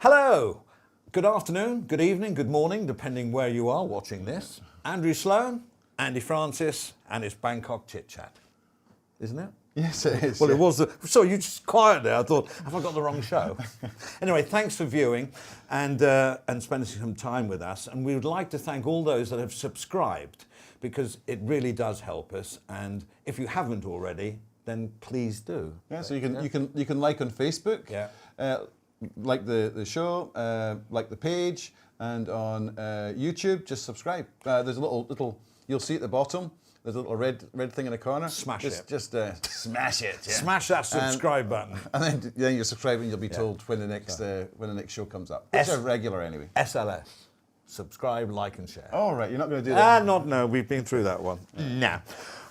Hello, good afternoon, good evening, good morning, depending where you are watching this. Andrew Sloan, Andy Francis, and it's Bangkok ChitChat, isn't it? Yes, it is. Well, it was. So you just quiet there. I thought, have I got the wrong show? Anyway, thanks for viewing and spending some time with us. And we would like to thank all those that have subscribed, because it really does help us. And if you haven't already, then please do. Yeah, so you can like on Facebook. Yeah. Like the show, like the page, and on YouTube, just subscribe. There's a little, you'll see at the bottom, there's a little red thing in the corner. Smash it. Just smash it. Yeah. Smash that subscribe button. And then you subscribe and you'll be told when the next show comes up. It's a regular anyway. SLS. Subscribe, like and share. All right, you're not going to do that? No, we've been through that one. No.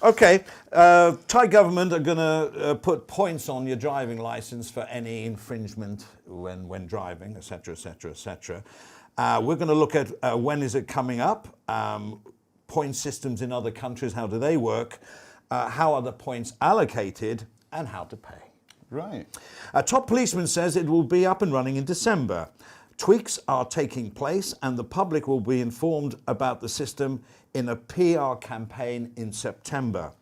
Okay, Thai government are going to put points on your driving license for any infringement when driving, etc., etc., etc. We're going to look at when is it coming up, point systems in other countries, how do they work, how are the points allocated, and how to pay. Right. A top policeman says it will be up and running in December. Tweaks are taking place and the public will be informed about the system in a PR campaign in September.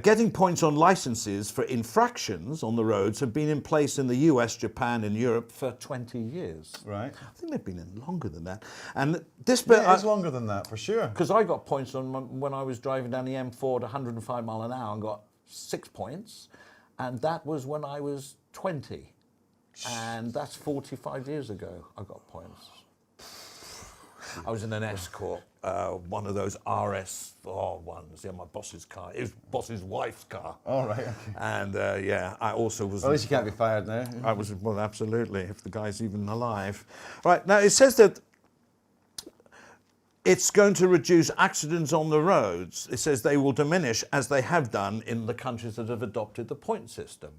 Getting points on licenses for infractions on the roads have been in place in the US, Japan and Europe for 20 years. Right. I think they've been in longer than that. And this bit is longer than that, for sure. Because I got points on when I was driving down the M4 at 105 mile an hour and got 6 points. And that was when I was 20. And that's 45 years ago I got points. I was in an escort, one of those RS4 ones, my boss's car. It was boss's wife's car. All right. Okay. And I also was... Well, at least you can't be fired now. I was, well, absolutely, if the guy's even alive. Right, now it says that it's going to reduce accidents on the roads. It says they will diminish as they have done in the countries that have adopted the point system.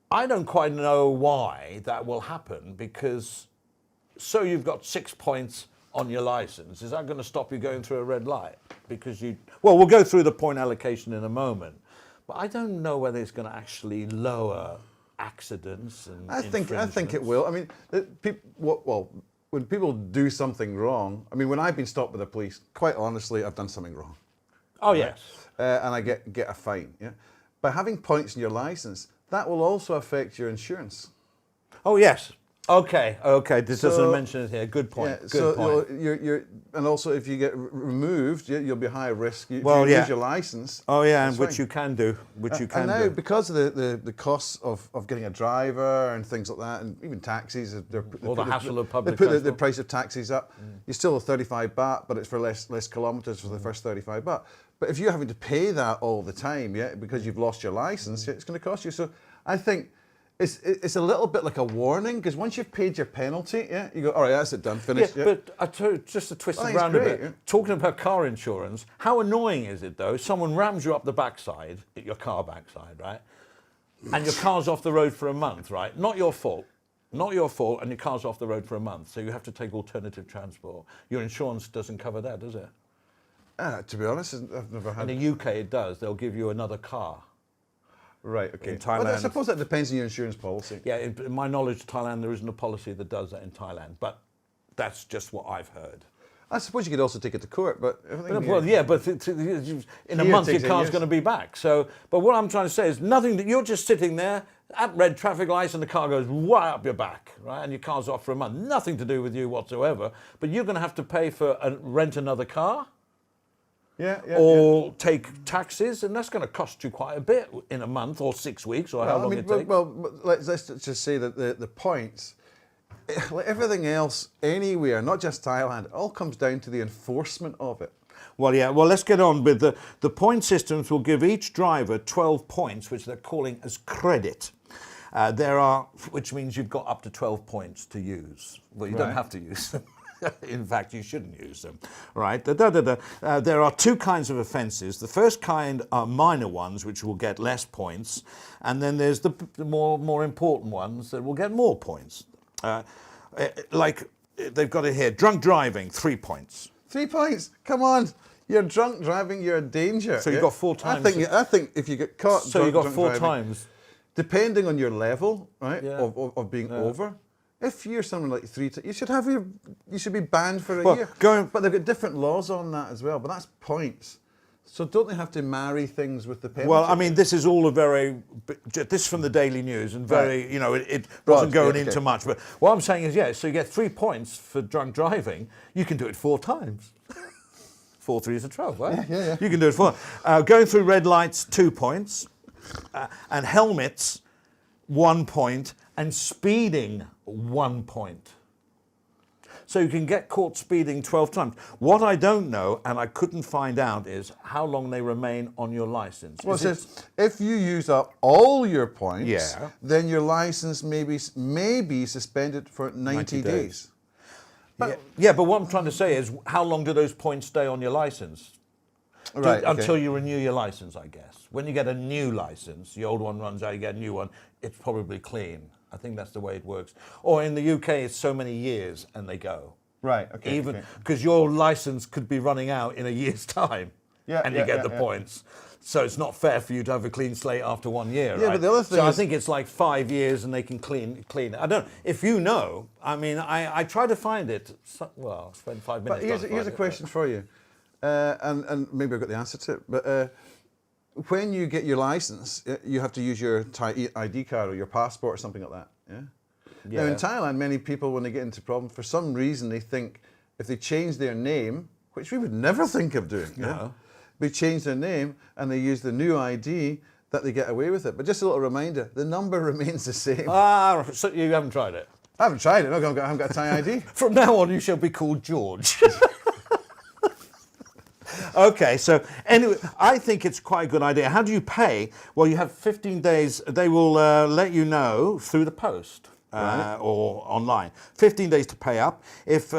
I don't quite know why that will happen, because so you've got 6 points on your license. Is that going to stop you going through a red light? Because well, we'll go through the point allocation in a moment, but I don't know whether it's going to actually lower accidents and I think it will. I mean, when people do something wrong, I mean, when I've been stopped by the police, quite honestly, I've done something wrong. Oh, right? Yes. And I get a fine. Yeah. By having points in your license, that will also affect your insurance. Oh, yes. Okay. This doesn't mention it here. Good point. Yeah, Good point. You're, and also if you get removed, you'll be high risk. If you lose your license. Oh yeah, and which you can do. And now, because of the costs of getting a driver and things like that, and even taxis, the hassle of public transport. They put the price of taxis up. You're still 35 baht, but it's for less kilometres for the first 35 baht. But if you're having to pay that all the time, because you've lost your license, it's going to cost you. So I think it's a little bit like a warning, because once you've paid your penalty, you go, all right, that's it, done, finished. Yeah, but I tell you, just to twist it around a bit, talking about car insurance, how annoying is it though? Someone rams you up the backside, your car backside, right? And your car's off the road for a month, right? Not your fault. Not your fault, and your car's off the road for a month, so you have to take alternative transport. Your insurance doesn't cover that, does it? To be honest, I've never had... In the UK it does. They'll give you another car. Right, okay. In Thailand, well, I suppose that depends on your insurance policy. Yeah, in my knowledge, Thailand, there isn't a policy that does that in Thailand, but that's just what I've heard. I suppose you could also take it to court, but... Well, yeah, but in a month your car's going to be back. So, but what I'm trying to say is nothing that you're just sitting there at red traffic lights and the car goes right up your back, right? And your car's off for a month. Nothing to do with you whatsoever, but you're going to have to pay for rent another car. Or take taxes, and that's going to cost you quite a bit in a month or 6 weeks, or how long it takes. Well, let's just say that the points, like everything else anywhere, not just Thailand, it all comes down to the enforcement of it. Well, yeah. Well, let's get on with the point systems. Will give each driver 12 points, which they're calling as credit. Which means you've got up to 12 points to use. Well, you don't have to use them. In fact, you shouldn't use them, right? There are 2 kinds of offences. The first kind are minor ones, which will get less points, and then there's the more important ones that will get more points. Like they've got it here: drunk driving, 3 points. 3 points? Come on! You're drunk driving. You're a danger. So you got 4 times. I think if you get caught, so you got 4 times. depending on your level, right, Yeah. of being over. If you're someone like you should be banned for a Well, year. going- But they've got different laws on that as well. But that's points. So don't they have to marry things with the penalty? Well, I mean, this is all this is from the Daily News, and very, you know, it wasn't going into much. But what I'm saying is, so you get 3 points for drunk driving. You can do it 4 times. 4 3s are 12, right? Yeah. You can do it 4. Going through red lights, 2 points, and helmets, 1 point, and speeding, 1 point. So you can get caught speeding 12 times. What I don't know, and I couldn't find out, is how long they remain on your license. Well, it says if you use up all your points, Yeah. then your license may be suspended for 90 days. But what I'm trying to say is, how long do those points stay on your license? Right. Until you renew your license, I guess. When you get a new license, the old one runs out, you get a new one, it's probably clean. I think that's the way it works. Or in the UK, it's so many years and they go. Right. Okay. Even because your license could be running out in a year's time, and you get the points. So it's not fair for you to have a clean slate after 1 year. Yeah, right? but the other thing I is, think it's like 5 years and they can clean it. I don't. If you know, I mean, I try to find it. Well, I spend 5 minutes. But here's a question for you, and maybe I've got the answer to it. But when you get your license, you have to use your Thai ID card or your passport or something like that. Yeah. Now in Thailand, many people, when they get into problems, for some reason they think if they change their name, which we would never think of doing, they change their name and they use the new ID, that they get away with it. But just a little reminder, the number remains the same. So you haven't tried it? I haven't tried it. No, I haven't got a Thai ID. From now on, you shall be called George. Okay, so anyway, I think it's quite a good idea. How do you pay? Well, you have 15 days. They will let you know through the post or online. 15 days to pay up. If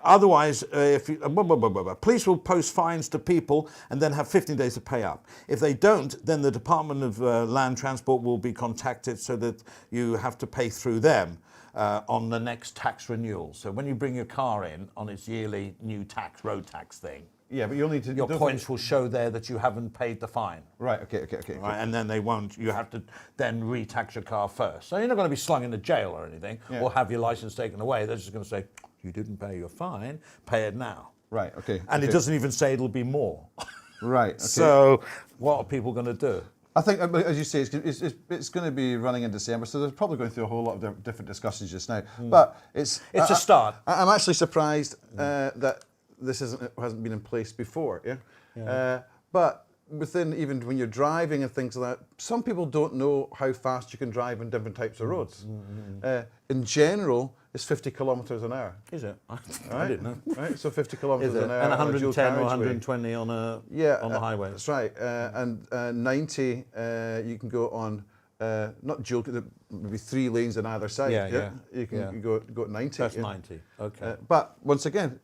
otherwise, police will post fines to people and then have 15 days to pay up. If they don't, then the Department of Land Transport will be contacted so that you have to pay through them. On the next tax renewal. So when you bring your car in on its yearly new tax, road tax thing, yeah, but you'll need to. your points will show there that you haven't paid the fine. Right. Okay. Right, and then they won't. You have to then re-tax your car first. So you're not going to be slung into jail or anything, or have your license taken away. They're just going to say you didn't pay your fine. Pay it now. Right. Okay. And it doesn't even say it'll be more. Right. Okay. So what are people going to do? I think, as you say, it's going to be running in December, so they're probably going through a whole lot of different discussions just now. But it's a start. I'm actually surprised that this hasn't been in place before. But within, even when you're driving and things like that, some people don't know how fast you can drive on different types of roads. In general, it's 50 kilometres an hour. Is it? I didn't know. Right, so 50 kilometres an hour. And 110 or or 120 on on the highway. That's right. And 90, you can go on not dual, maybe 3 lanes on either side. You can go at 90. That's 90. Okay. But once again,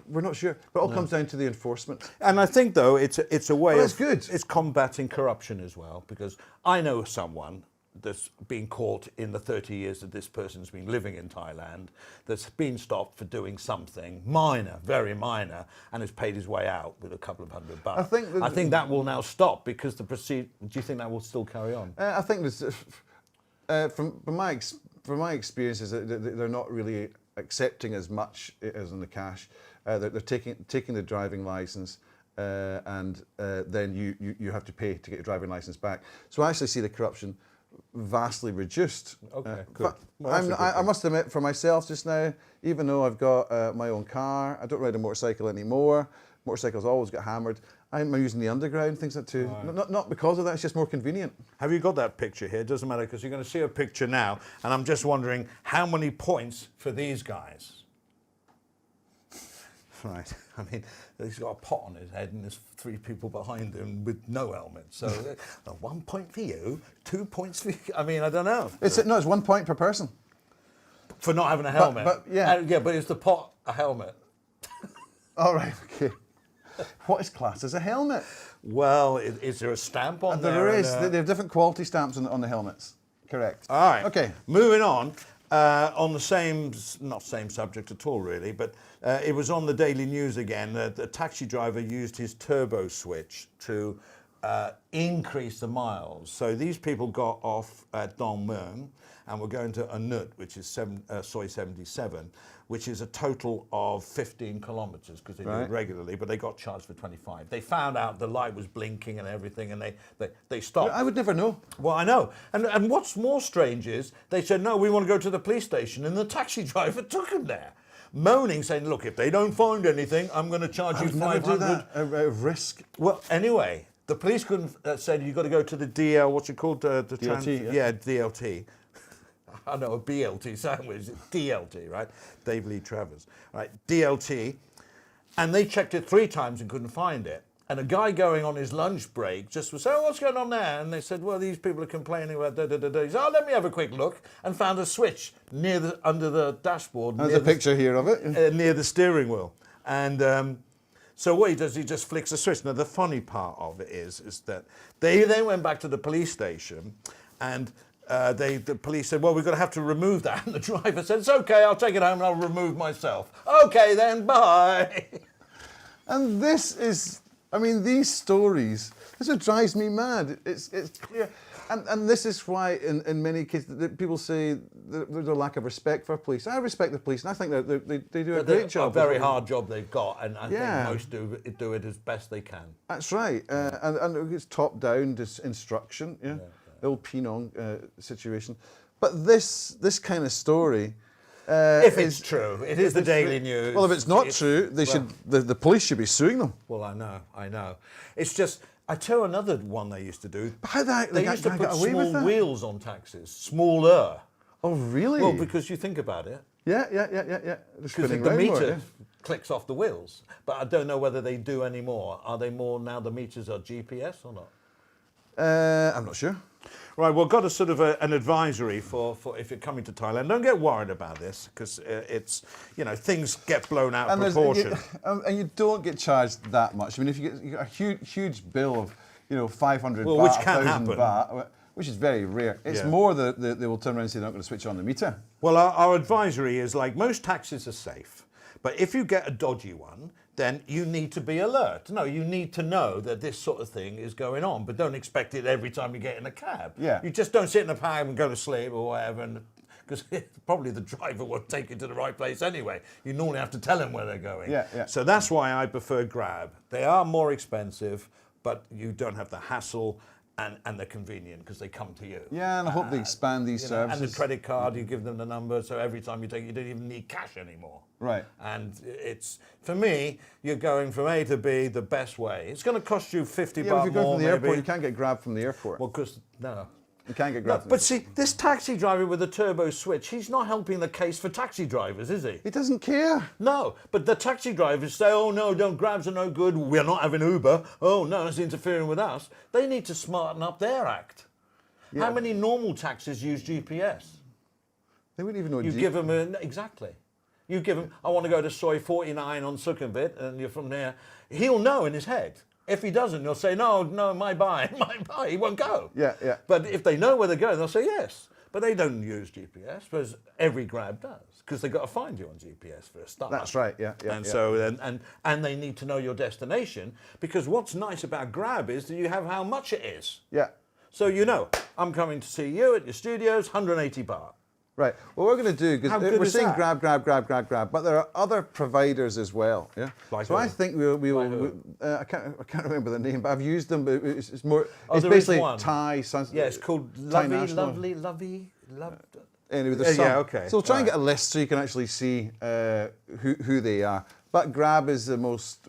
we're not sure. But it all comes down to the enforcement. And I think, though, it's a way Well, it's good. It's combating corruption as well, because I know someone that's been caught in the 30 years that this person's been living in Thailand, that's been stopped for doing something minor, very minor, and has paid his way out with a couple of $100. I think that will now stop because the do you think that will still carry on? I think this, from my experiences, they're not really accepting as much as in the cash. They're taking the driving license. And then you have to pay to get your driving license back. So I actually see the corruption vastly reduced. Okay, good. But I must admit, for myself just now, even though I've got my own car, I don't ride a motorcycle anymore. Motorcycles always get hammered. I'm using the underground, things like that too. Not because of that, it's just more convenient. Have you got that picture here? It doesn't matter, because you're going to see a picture now, and I'm just wondering how many points for these guys. Right. I mean, he's got a pot on his head and there's 3 people behind him with no helmet. So 1 point for you, 2 points for you. I mean, I don't know. It's 1 point per person. For not having a helmet. But but is the pot a helmet? All right, okay. What is classed as a helmet? Well, is there a stamp on there? There is. They have different quality stamps on the helmets. Correct. All right. Okay. Moving on. On the not same subject at all really, but it was on the Daily News again. The taxi driver used his turbo switch to increase the miles. So these people got off at Dong Mueang and were going to Anut, which is Soi 77, which is a total of 15 kilometers because they do it regularly, but they got charged for 25. They found out the light was blinking and everything, and they stopped. I would never know. Well, I know. And what's more strange is they said, no, we want to go to the police station, and the taxi driver took them there, moaning, saying, look, if they don't find anything, I'm going to charge you 500. Never do that. A risk. Well, anyway, the police couldn't said you've got to go to the DL, what's it called? The DLT, DLT. I know, a BLT sandwich, it's DLT, right? Dave Lee Travers, right? DLT. And they checked it 3 times and couldn't find it. And a guy going on his lunch break just was saying, oh, what's going on there? And they said, well, these people are complaining about da-da-da-da. He said, oh, let me have a quick look. And found a switch under the dashboard. There's a picture here of it. Near the steering wheel. And so what he does, he just flicks a switch. Now, the funny part of it is that they then went back to the police station, and the police said, well, we're going to have to remove that. And the driver said, it's okay, I'll take it home and I'll remove myself. Okay, then, bye. And this is, I mean, these stories, this is what drives me mad. It's clear. And this is why, in many cases, people say there's a lack of respect for police. I respect the police, and I think that they do a great job. A very hard job they've got, and I think most do it as best they can. That's right. And it's top-down instruction, the old Penong situation. But this kind of story... if it's true, it is the Daily News. Well, if it's not true, the police should be suing them. Well, I know. It's just... I tell you another one they used to do. But how they used to put small wheels on taxis, smaller. Oh, really? Well, because you think about it. Yeah. Because the meter clicks off the wheels. But I don't know whether they do anymore. Are they more now the meters are GPS or not? I'm not sure. Right, well, got a sort of an advisory for if you're coming to Thailand. Don't get worried about this, because it's, things get blown out of proportion. And you don't get charged that much. I mean, if you get a huge bill of, 500 well, baht, which can 1,000 happen. baht, which is very rare. It's more that they will turn around and say they're not going to switch on the meter. Well, our advisory is, like, most taxis are safe. But if you get a dodgy one, then you need to be alert. No, you need to know that this sort of thing is going on, but don't expect it every time you get in a cab. Yeah. You just don't sit in a cab and go to sleep or whatever, because probably the driver won't take you to the right place anyway. You normally have to tell them where they're going. Yeah. So that's why I prefer Grab. They are more expensive, but you don't have the hassle and they're convenient because they come to you. Yeah, and I hope they expand these services. And the credit card, you give them the number, so every time you take, you don't even need cash anymore. Right. And it's, for me, you're going from A to B the best way. It's going to cost you 50 baht more. If you go from the airport, maybe. you can't get Grab from the airport. Well, because, no. You can't get Grab from But see, this taxi driver with the turbo switch, he's not helping the case for taxi drivers, is he? He doesn't care. No, but the taxi drivers say, oh no, Grabs are no good, we're not having Uber, oh no, it's interfering with us. They need to smarten up their act. Yeah. How many normal taxis use GPS? They wouldn't even know. You give them exactly. You give him, I want to go to Soi 49 on Sukhumvit, and you're from there. He'll know in his head. If he doesn't, he'll say, no, my bye. He won't go. Yeah. But if they know where they're going, they'll say yes. But they don't use GPS, whereas every Grab does, because they've got to find you on GPS for a start. That's right, yeah. So and they need to know your destination, because what's nice about Grab is that you have how much it is. Yeah. So I'm coming to see you at your studios, 180 baht. Right. Well, we're going to do, because we're saying that? Grab, but there are other providers as well. Yeah. Like so who? I think we will. I can't remember the name, but I've used them. But it's more. Oh, it's there is basically one. Thai. Yeah, it's called Thai Lovely. Anyway, there's some. Yeah, okay. So we'll try and get a list so you can actually see who they are. But Grab is the most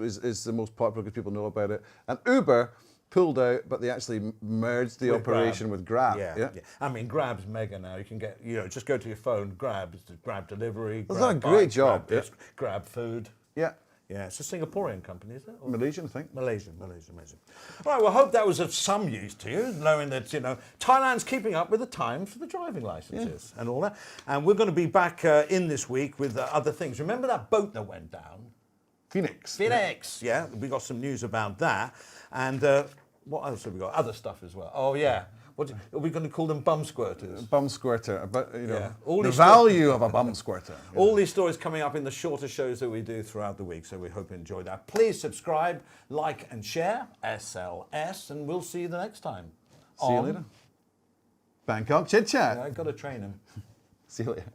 popular because people know about it, and Uber pulled out, but they actually merged the operation with Grab. Yeah. I mean, Grab's mega now. You can get, just go to your phone, Grab delivery. They've done a great job. Grab food. Yeah. Yeah, it's a Singaporean company, is it? Or Malaysian, I think. Malaysian, amazing. All right, well, I hope that was of some use to you, knowing that, Thailand's keeping up with the times for the driving licenses and all that. And we're going to be back in this week with other things. Remember that boat that went down? Phoenix. Yeah, we got some news about that. And what else have we got? Other stuff as well. Oh, yeah. Are we going to call them bum squirters? Bum squirter, but you know, Yeah. All the these value of a bum squirter. All these stories coming up in the shorter shows that we do throughout the week, so we hope you enjoy that. Please subscribe, like and share, SLS, and we'll see you the next time. See you later. Bangkok Chit Chat. I've got to train him. See you later.